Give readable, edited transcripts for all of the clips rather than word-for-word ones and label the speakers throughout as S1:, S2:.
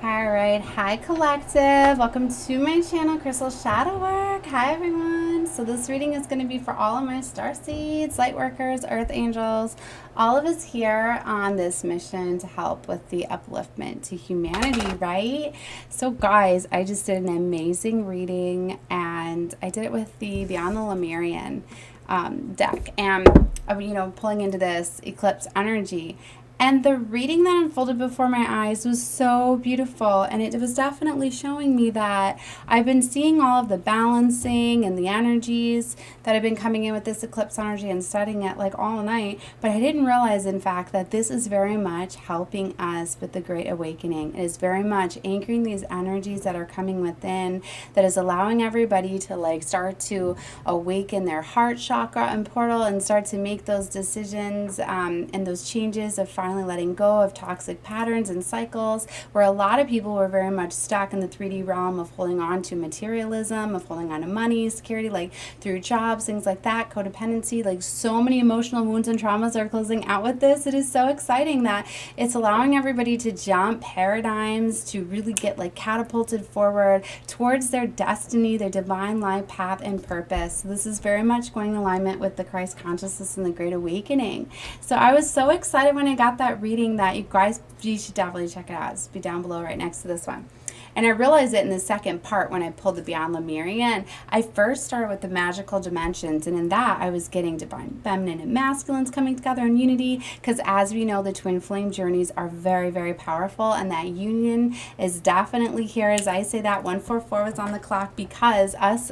S1: All right, hi collective. Welcome to my channel, Crystal Shadow Work. Hi everyone. So this reading is going to be for all of my starseeds, light workers, earth angels, all of us here on this mission to help with the upliftment to humanity, right? So guys, I just did an amazing reading and I did it with the Beyond the Lemurian deck, and pulling into this eclipse energy. And the reading that unfolded before my eyes was so beautiful. And it was definitely showing me that I've been seeing all of the balancing and the energies that have been coming in with this eclipse energy and studying it like all night. But I didn't realize, in fact, that this is very much helping us with the Great Awakening. It is very much anchoring these energies that are coming within, that is allowing everybody to like start to awaken their heart chakra and portal and start to make those decisions and those changes of finally letting go of toxic patterns and cycles, where a lot of people were very much stuck in the 3D realm of holding on to materialism, of holding on to money, security, like through jobs, things like that, codependency. Like so many emotional wounds and traumas are closing out with this. It is so exciting that it's allowing everybody to jump paradigms, to really get like catapulted forward towards their destiny, their divine life path and purpose. So this is very much going in alignment with the Christ consciousness and the Great Awakening. So I was so excited when I got that reading that you should definitely check it out. It's be down below right next to this one. And I realized it in the second part when I pulled the Beyond Lemurian. I first started with the magical dimensions, and in that I was getting divine feminine and masculines coming together in unity, because as we know, the twin flame journeys are very, very powerful, and that union is definitely here. As I say, that 144 was on the clock, because us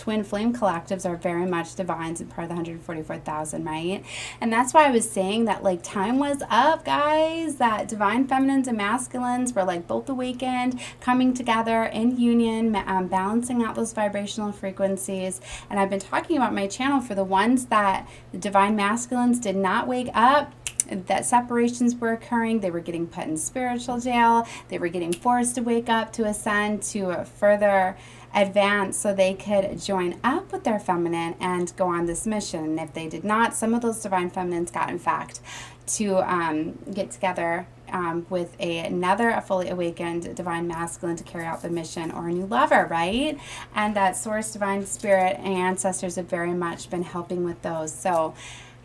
S1: twin flame collectives are very much divines and part of the 144,000, right? And that's why I was saying that like time was up, guys, that divine feminines and masculines were like both awakened, coming together in union, balancing out those vibrational frequencies. And I've been talking about my channel for the ones that the divine masculines did not wake up, that separations were occurring. They were getting put in spiritual jail. They were getting forced to wake up, to ascend, to further advance so they could join up with their feminine and go on this mission. And if they did not, some of those divine feminines got, in fact, to get together with a fully awakened divine masculine to carry out the mission, or a new lover, right? And that source, divine spirit, and ancestors have very much been helping with those. So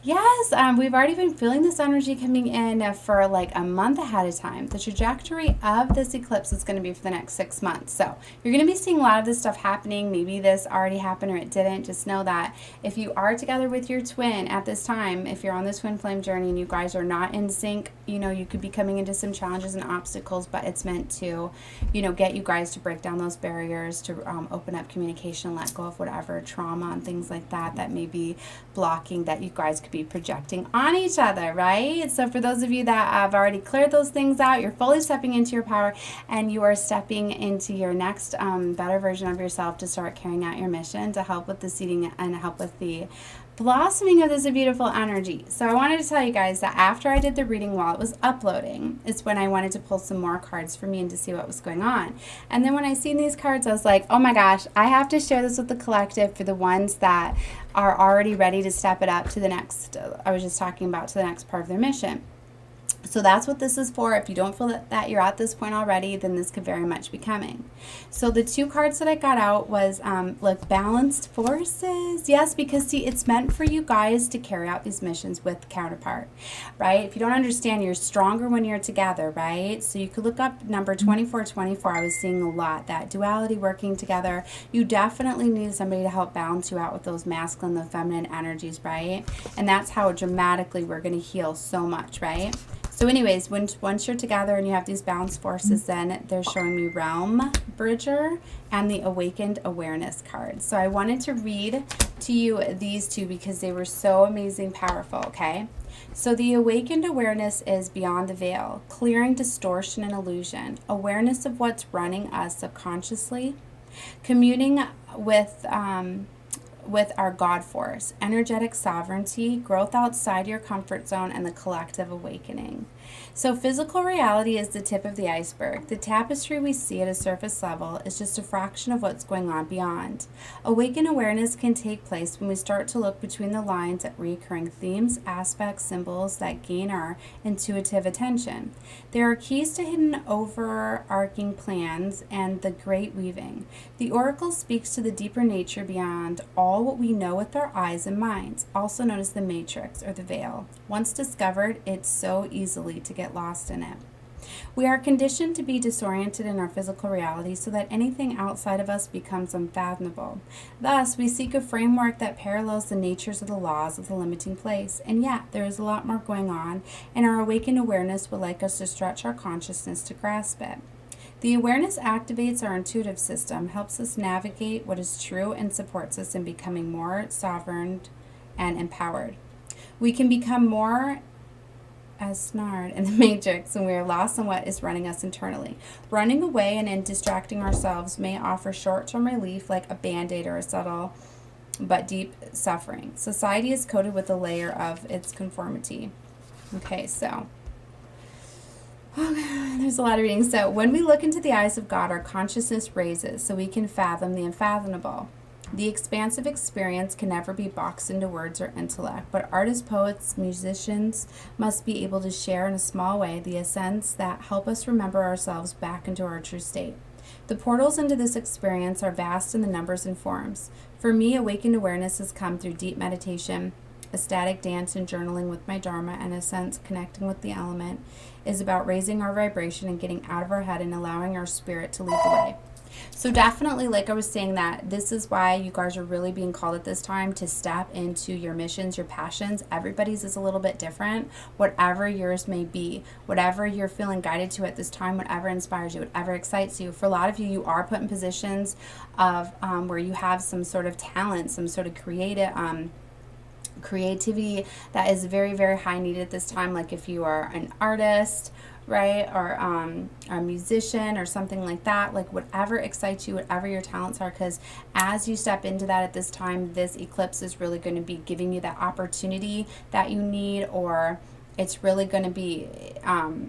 S1: yes, we've already been feeling this energy coming in for like a month ahead of time. The trajectory of this eclipse is going to be for the next 6 months. So you're going to be seeing a lot of this stuff happening. Maybe this already happened or it didn't. Just know that if you are together with your twin at this time, if you're on this twin flame journey and you guys are not in sync, you could be coming into some challenges and obstacles, but it's meant to, get you guys to break down those barriers, to open up communication and let go of whatever trauma and things like that that may be blocking that you guys could be projecting on each other, right? So for those of you that have already cleared those things out, you're fully stepping into your power, and you are stepping into your next better version of yourself to start carrying out your mission, to help with the seeding and help with the blossoming of this beautiful energy. So I wanted to tell you guys that after I did the reading while it was uploading is when I wanted to pull some more cards for me and to see what was going on. And then when I seen these cards, I was like, oh my gosh, I have to share this with the collective for the ones that are already ready to step it up to the next, I was just talking about, to the next part of their mission. So that's what this is for. If you don't feel that you're at this point already, then this could very much be coming. So the two cards that I got out was like balanced forces. Yes, because see, it's meant for you guys to carry out these missions with the counterpart, right? If you don't understand, you're stronger when you're together, right? So you could look up number 2424. I was seeing a lot, that duality working together. You definitely need somebody to help balance you out with those masculine and feminine energies, right? And that's how dramatically we're going to heal so much, right? So anyways, once you're together and you have these balanced forces, then they're showing me Realm Bridger and the Awakened Awareness card. So I wanted to read to you these two because they were so amazing, powerful, okay? So the Awakened Awareness is beyond the veil, clearing distortion and illusion, awareness of what's running us subconsciously, communing with our God force, energetic sovereignty, growth outside your comfort zone, and the collective awakening. So physical reality is the tip of the iceberg. The tapestry we see at a surface level is just a fraction of what's going on beyond. Awakened awareness can take place when we start to look between the lines at recurring themes, aspects, symbols that gain our intuitive attention. There are keys to hidden overarching plans and the great weaving. The oracle speaks to the deeper nature beyond all what we know with our eyes and minds, also known as the matrix or the veil. Once discovered, it's so easily to get lost in it. We are conditioned to be disoriented in our physical reality so that anything outside of us becomes unfathomable. Thus, we seek a framework that parallels the natures of the laws of the limiting place. And yet, there is a lot more going on, and our awakened awareness would like us to stretch our consciousness to grasp it. The awareness activates our intuitive system, helps us navigate what is true, and supports us in becoming more sovereign and empowered. We can become more as snared in the matrix when we are lost in what is running us internally. Running away and in distracting ourselves may offer short-term relief like a band-aid or a subtle but deep suffering. Society is coated with a layer of its conformity. Okay, so there's a lot of reading. So when we look into the eyes of God, our consciousness raises so we can fathom the unfathomable. The expansive experience can never be boxed into words or intellect, but artists, poets, musicians must be able to share in a small way the essence that help us remember ourselves back into our true state. The portals into this experience are vast in the numbers and forms. For me, awakened awareness has come through deep meditation, ecstatic dance, and journaling with my Dharma, and a sense connecting with the element is about raising our vibration and getting out of our head and allowing our spirit to lead the way. So definitely, like I was saying, that this is why you guys are really being called at this time to step into your missions, your passions. Everybody's is a little bit different. Whatever yours may be, whatever you're feeling guided to at this time, whatever inspires you, whatever excites you. For a lot of you, you are put in positions of where you have some sort of talent, some sort of creativity that is very, very high needed at this time. Like if you are an artist, right, or a musician or something like that, like whatever excites you, whatever your talents are, because as you step into that at this time, this eclipse is really going to be giving you that opportunity that you need, or it's really going to be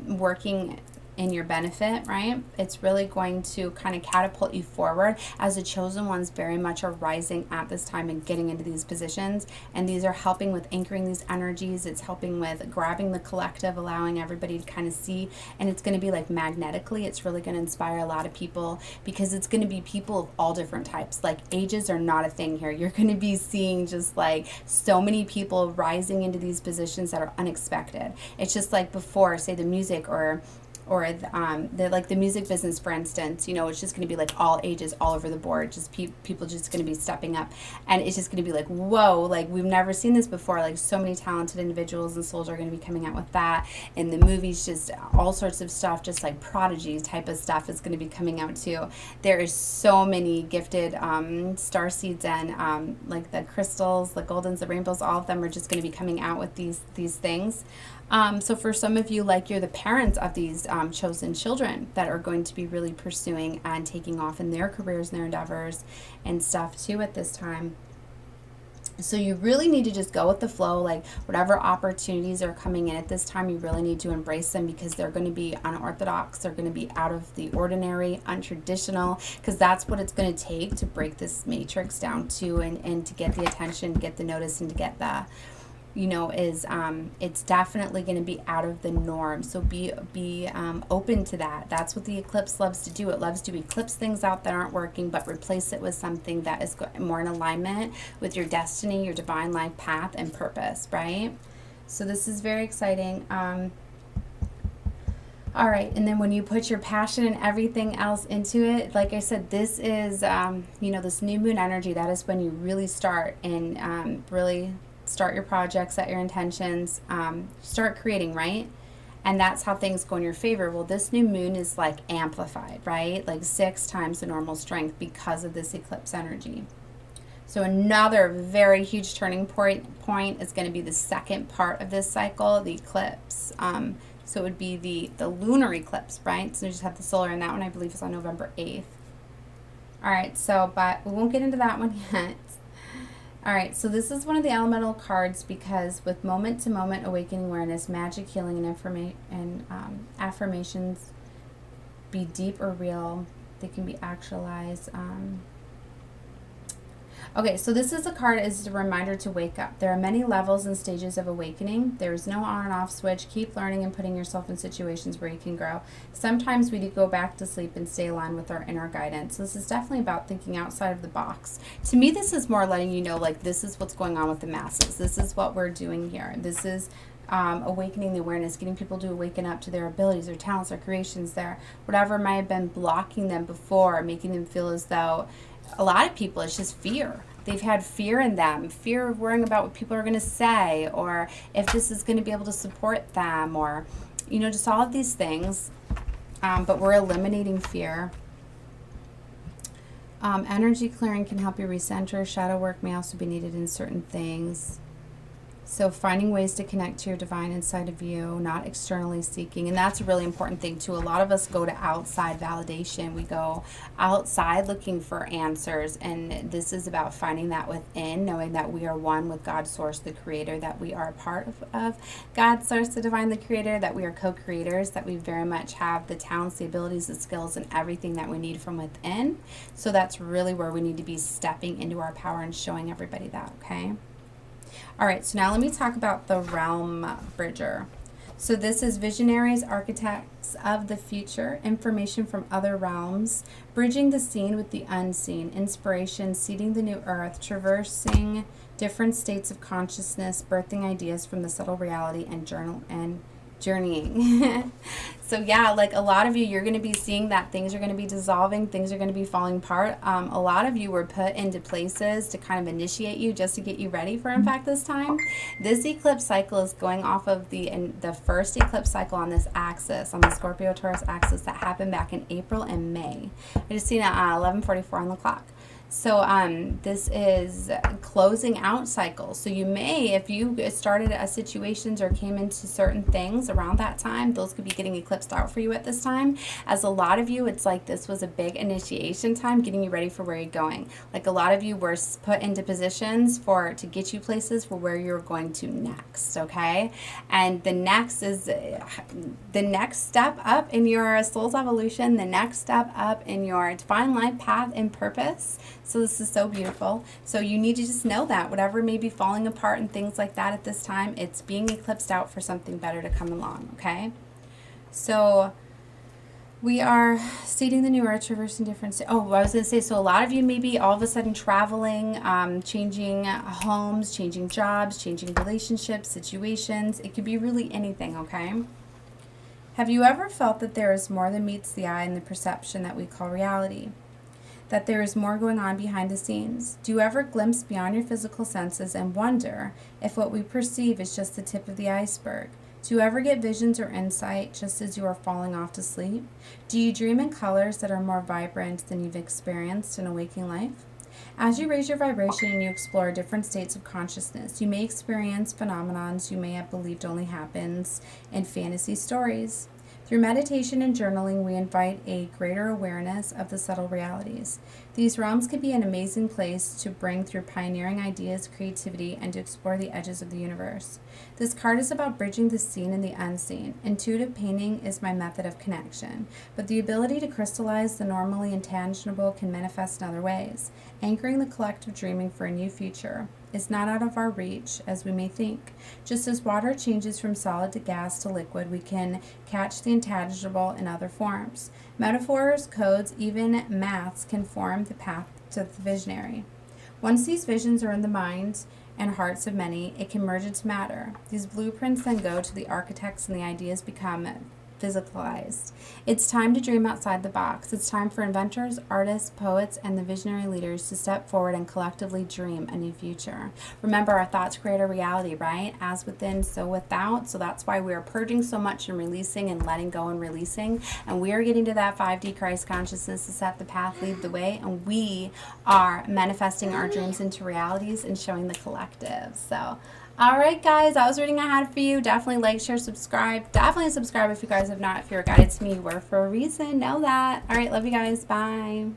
S1: working in your benefit, right? It's really going to kind of catapult you forward as the chosen ones very much are rising at this time and getting into these positions. And these are helping with anchoring these energies. It's helping with grabbing the collective, allowing everybody to kind of see. And it's going to be like magnetically, it's really going to inspire a lot of people because it's going to be people of all different types. Like ages are not a thing here. You're going to be seeing just like so many people rising into these positions that are unexpected. It's just like before, say the music or the music business, for instance, you know, it's just going to be like all ages, all over the board, just people just going to be stepping up, and it's just going to be like, whoa, like we've never seen this before. Like so many talented individuals and souls are going to be coming out with that. In the movies, just all sorts of stuff, just like prodigy type of stuff is going to be coming out too. There is so many gifted starseeds and like the crystals, the goldens, the rainbows, all of them are just going to be coming out with these things. So for some of you, like you're the parents of these chosen children that are going to be really pursuing and taking off in their careers and their endeavors and stuff too at this time. So you really need to just go with the flow, like whatever opportunities are coming in at this time, you really need to embrace them because they're going to be unorthodox, they're going to be out of the ordinary, untraditional, because that's what it's going to take to break this matrix down to and to get the attention, get the notice, and to get the it's definitely going to be out of the norm. So be open to that. That's what the eclipse loves to do. It loves to eclipse things out that aren't working, but replace it with something that is more in alignment with your destiny, your divine life path and purpose, right? So this is very exciting. All right, and then when you put your passion and everything else into it, like I said, this is, this new moon energy. That is when you really start and really start your projects, set your intentions, start creating, right? And that's how things go in your favor. Well, this new moon is like amplified, right? Like 6 times the normal strength because of this eclipse energy. So another very huge turning point is going to be the second part of this cycle, the eclipse. So it would be the lunar eclipse, right? So we just have the solar, and that one I believe is on November 8th. All right, so, but we won't get into that one yet. All right, so this is one of the elemental cards because with moment-to-moment awakening awareness, magic, healing, and affirmations be deep or real. They can be actualized. Okay, so this is a card is a reminder to wake up. There are many levels and stages of awakening. There is no on and off switch. Keep learning and putting yourself in situations where you can grow. Sometimes we do go back to sleep and stay aligned with our inner guidance. This is definitely about thinking outside of the box. To me, this is more letting you know, like, this is what's going on with the masses. This is what we're doing here. This is awakening the awareness, getting people to awaken up to their abilities, their talents, their creations, their whatever might have been blocking them before, making them feel as though a lot of people, it's just fear. They've had fear in them, fear of worrying about what people are going to say, or if this is going to be able to support them, or, you know, just all of these things. But we're eliminating fear. Energy clearing can help you recenter. Shadow work may also be needed in certain things. So finding ways to connect to your divine inside of you, not externally seeking. And that's a really important thing too. A lot of us go to outside validation. We go outside looking for answers. And this is about finding that within, knowing that we are one with God's source, the creator, that we are a part of God's source, the divine, the creator, that we are co-creators, that we very much have the talents, the abilities, the skills, and everything that we need from within. So that's really where we need to be stepping into our power and showing everybody that, okay? All right, so now let me talk about the Realm Bridger. So this is visionaries, architects of the future, information from other realms, bridging the seen with the unseen, inspiration, seeding the new earth, traversing different states of consciousness, birthing ideas from the subtle reality, and journeying. So yeah, like a lot of you, you're going to be seeing that things are going to be dissolving, things are going to be falling apart. A lot of you were put into places to kind of initiate you, just to get you ready for impact this time. This eclipse cycle is going off of the first eclipse cycle on this axis, on the Scorpio-Taurus axis, that happened back in April and May. I just seen it at 11:44 on the clock. So this is closing out cycles. So you may, if you started situations or came into certain things around that time, those could be getting eclipsed out for you at this time. As a lot of you, it's like this was a big initiation time, getting you ready for where you're going. Like a lot of you were put into positions to get you places for where you're going to next, okay? And the next is the next step up in your soul's evolution, the next step up in your divine life path and purpose. So this is so beautiful. So you need to just know that whatever may be falling apart and things like that at this time, it's being eclipsed out for something better to come along, okay? So we are seeding the new earth, traversing different... I was going to say, so a lot of you may be all of a sudden traveling, changing homes, changing jobs, changing relationships, situations. It could be really anything, okay? Have you ever felt that there is more than meets the eye in the perception that we call reality? That there is more going on behind the scenes? Do you ever glimpse beyond your physical senses and wonder if what we perceive is just the tip of the iceberg? Do you ever get visions or insight just as you are falling off to sleep? Do you dream in colors that are more vibrant than you've experienced in a waking life? As you raise your vibration and you explore different states of consciousness, you may experience phenomenons you may have believed only happens in fantasy stories. Through meditation and journaling, we invite a greater awareness of the subtle realities. These realms can be an amazing place to bring through pioneering ideas, creativity, and to explore the edges of the universe. This card is about bridging the seen and the unseen. Intuitive painting is my method of connection, but the ability to crystallize the normally intangible can manifest in other ways. Anchoring the collective dreaming for a new future is not out of our reach as we may think. Just as water changes from solid to gas to liquid, we can catch the intangible in other forms. Metaphors, codes, even maths can form the path to the visionary. Once these visions are in the minds and hearts of many, it can merge into matter. These blueprints then go to the architects and the ideas become physicalized. It's time to dream outside the box. It's time for inventors, artists, poets, and the visionary leaders to step forward and collectively dream a new future. Remember, our thoughts create a reality, right? As within, so without. So that's why we are purging so much and releasing and letting go and releasing. And we are getting to that 5D Christ consciousness to set the path, lead the way. And we are manifesting our dreams into realities and showing the collective. So all right, guys, that was reading I had for you. Definitely like, share, subscribe. Definitely subscribe if you guys have not. If you're guided to me, you were for a reason. Know that. All right, love you guys. Bye.